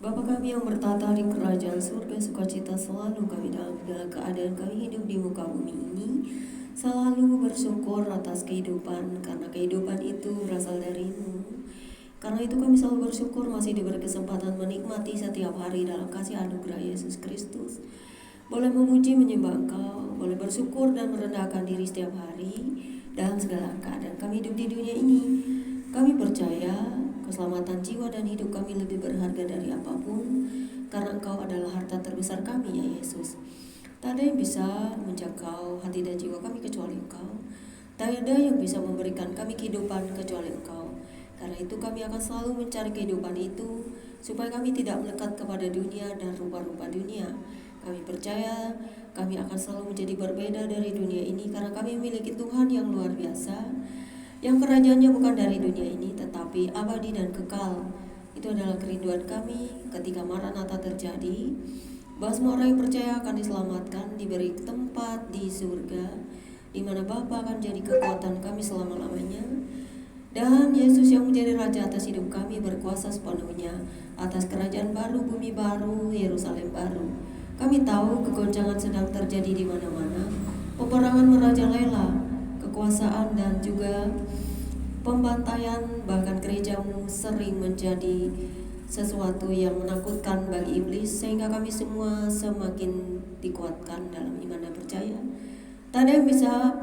Bapa kami yang bertata di kerajaan surga, sukacita selalu kami dalam segala keadaan kami hidup di muka bumi ini. Selalu bersyukur atas kehidupan, karena kehidupan itu berasal dari-Mu. Karena itu kami selalu bersyukur masih diberi kesempatan menikmati setiap hari dalam kasih anugerah Yesus Kristus. Boleh memuji menyembah Engkau, boleh bersyukur dan merendahkan diri setiap hari dalam segala keadaan kami hidup di dunia ini. Kami percaya keselamatan jiwa dan hidup kami lebih berharga dari apapun, karena Engkau adalah harta terbesar kami, ya Yesus. Tak ada yang bisa menjangkau hati dan jiwa kami kecuali Engkau. Tak ada yang bisa memberikan kami kehidupan kecuali Engkau. Karena itu kami akan selalu mencari kehidupan itu, supaya kami tidak melekat kepada dunia dan rupa-rupa dunia. Kami percaya kami akan selalu menjadi berbeda dari dunia ini, karena kami memiliki Tuhan yang luar biasa, yang kerajaannya bukan dari dunia ini, tetapi abadi dan kekal. Itu adalah kerinduan kami ketika Maranatha terjadi, bahwa semua orang yang percaya akan diselamatkan, diberi tempat di surga, di mana Bapa akan jadi kekuatan kami selama-lamanya. Dan Yesus yang menjadi Raja atas hidup kami berkuasa sepenuhnya atas kerajaan baru, bumi baru, Yerusalem baru. Kami tahu kegoncangan sedang terjadi di mana-mana, peperangan merajalela, kekuasaan dan juga pembantaian, bahkan gerejamu sering menjadi sesuatu yang menakutkan bagi iblis, sehingga kami semua semakin dikuatkan dalam iman dan percaya. Tak ada yang bisa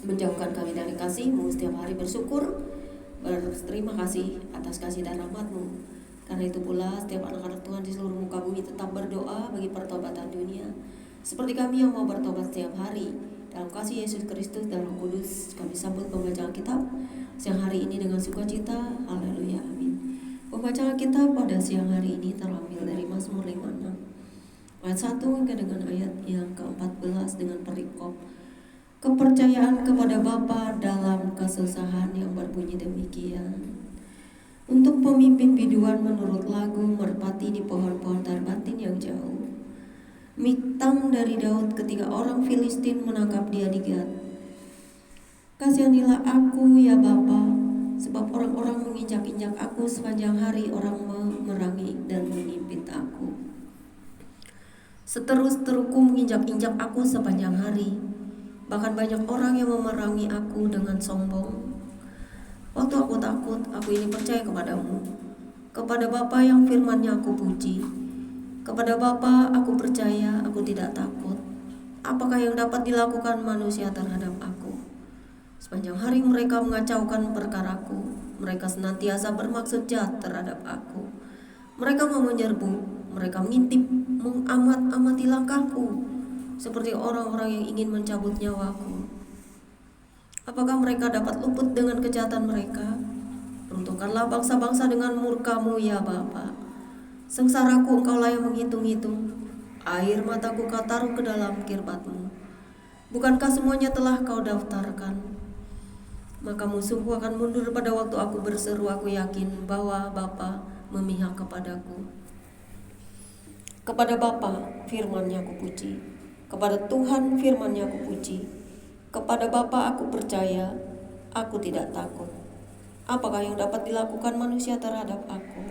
menjauhkan kami dari kasih-Mu. Setiap hari bersyukur, berterima kasih atas kasih dan rahmat-Mu. Karena itu pula setiap anak-anak Tuhan di seluruh muka bumi tetap berdoa bagi pertobatan dunia, seperti kami yang mau bertobat setiap hari. Dalam kasih Yesus Kristus dan Roh Kudus, kami sambut pembacaan kitab siang hari ini dengan sukacita. Haleluya, amin. Pembacaan kitab pada siang hari ini terambil dari Mazmur 56 ayat 1 hingga dengan ayat yang ke-14 dengan perikop kepercayaan kepada Bapa dalam kesusahan yang berbunyi demikian. Untuk pemimpin biduan menurut lagu merpati di pohon-pohon terbatin yang jauh. Miktam dari Daud ketika orang Filistin menangkap dia di Gat. Kasihanilah aku ya Bapa, sebab orang-orang menginjak-injak aku sepanjang hari, orang memerangi dan mengimpit aku. Seterus-teruku menginjak-injak aku sepanjang hari, bahkan banyak orang yang memerangi aku dengan sombong. Waktu aku takut, aku ini percaya kepadamu. Kepada Bapa yang firman-Nya aku puji. Kepada Bapa aku percaya, aku tidak takut. Apakah yang dapat dilakukan manusia terhadap aku? Sepanjang hari mereka mengacaukan perkaraku. Mereka senantiasa bermaksud jahat terhadap aku. Mereka mau menyerbu, mereka mengintip, mengamat-amati langkahku, seperti orang-orang yang ingin mencabut nyawaku. Apakah mereka dapat luput dengan kejahatan mereka? Runtuhkanlah bangsa-bangsa dengan murka-Mu ya Bapa. Sengsaraku Engkaulah yang menghitung-hitung. Air mataku Kau taruh ke dalam kirbat-Mu. Bukankah semuanya telah Kau daftarkan? Maka musuhku akan mundur pada waktu aku berseru. Aku yakin bahwa Bapa memihak kepadaku. Kepada Bapa firman-Nya aku puji. Kepada Tuhan firman-Nya aku puji. Kepada Bapa aku percaya, aku tidak takut. Apakah yang dapat dilakukan manusia terhadap aku?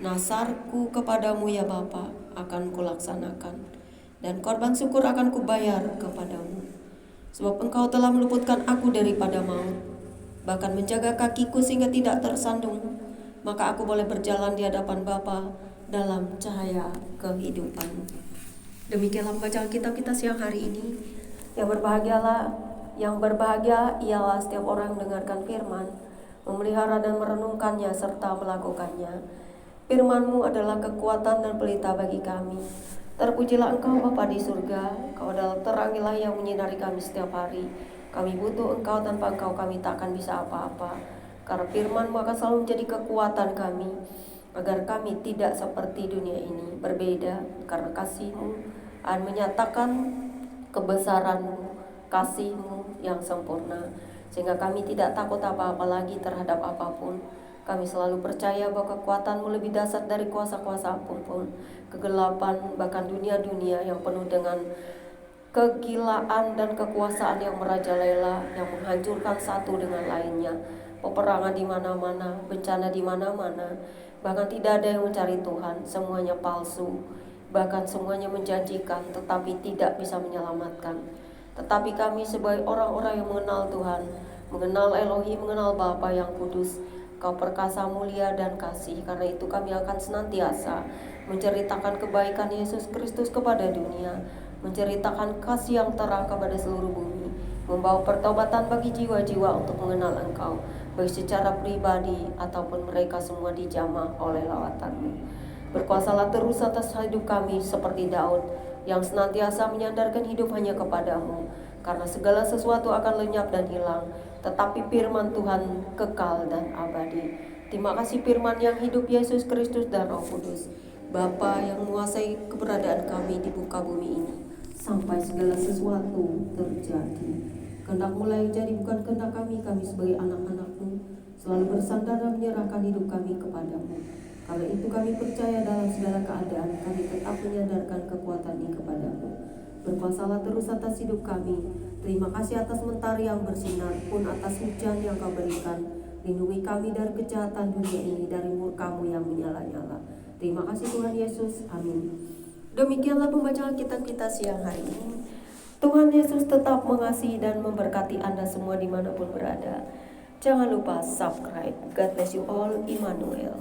Nasarku kepadamu ya Bapa akan kulaksanakan, dan korban syukur akan kubayar kepadamu. Sebab Engkau telah meluputkan aku daripada maut, bahkan menjaga kakiku sehingga tidak tersandung. Maka aku boleh berjalan di hadapan Bapa dalam cahaya kehidupan. Demikianlah bacaan kitab kita siang hari ini. Yang berbahagia ialah setiap orang yang mendengarkan firman, memelihara dan merenungkannya serta melakukannya. Firman-Mu adalah kekuatan dan pelita bagi kami. Terpujilah Engkau Bapa di surga. Kau adalah terang ilahi yang menyinari kami setiap hari. Kami butuh Engkau, tanpa Engkau kami tak akan bisa apa-apa. Karena firman-Mu akan selalu menjadi kekuatan kami, agar kami tidak seperti dunia ini, berbeda. Karena kasih-Mu akan menyatakan kebesaran-Mu, kasih-Mu yang sempurna, sehingga kami tidak takut apa-apa lagi terhadap apapun. Kami selalu percaya bahwa kekuatan-Mu lebih dahsyat dari kuasa-kuasa apapun, kegelapan, bahkan dunia-dunia yang penuh dengan kegilaan dan kekuasaan yang merajalela, yang menghancurkan satu dengan lainnya. Peperangan di mana-mana, bencana di mana-mana. Bahkan tidak ada yang mencari Tuhan, semuanya palsu. Bahkan semuanya menjanjikan tetapi tidak bisa menyelamatkan. Tetapi kami sebagai orang-orang yang mengenal Tuhan, mengenal Elohim, mengenal Bapa yang kudus, Kau perkasa, mulia, dan kasih. Karena itu kami akan senantiasa menceritakan kebaikan Yesus Kristus kepada dunia, menceritakan kasih yang terang kepada seluruh bumi, membawa pertobatan bagi jiwa-jiwa untuk mengenal Engkau, baik secara pribadi ataupun mereka semua dijamah oleh lawatan-Mu. Berkuasalah terus atas hidup kami seperti Daud yang senantiasa menyandarkan hidup hanya kepadamu, karena segala sesuatu akan lenyap dan hilang, tetapi firman Tuhan kekal dan abadi. Terima kasih firman yang hidup, Yesus Kristus dan Roh Kudus, Bapa yang menguasai keberadaan kami di muka bumi ini, sampai segala sesuatu terjadi. Kehendak mulai jadi bukan kehendak kami sebagai anak-anak-Mu, selalu bersandar dan menyerahkan hidup kami kepadamu. Karena itu kami percaya dalam segala keadaan, kami tetap menyandarkan kekuatan ini kepadamu. Berkuasalah terus atas hidup kami. Terima kasih atas mentari yang bersinar, pun atas hujan yang Kau berikan. Lindungi kami dari kejahatan dunia ini, dari murka-Mu yang menyala-nyala. Terima kasih Tuhan Yesus, amin. Demikianlah pembacaan Alkitab kita siang hari ini. Tuhan Yesus tetap mengasihi dan memberkati Anda semua dimanapun berada. Jangan lupa subscribe. God bless you all. Immanuel.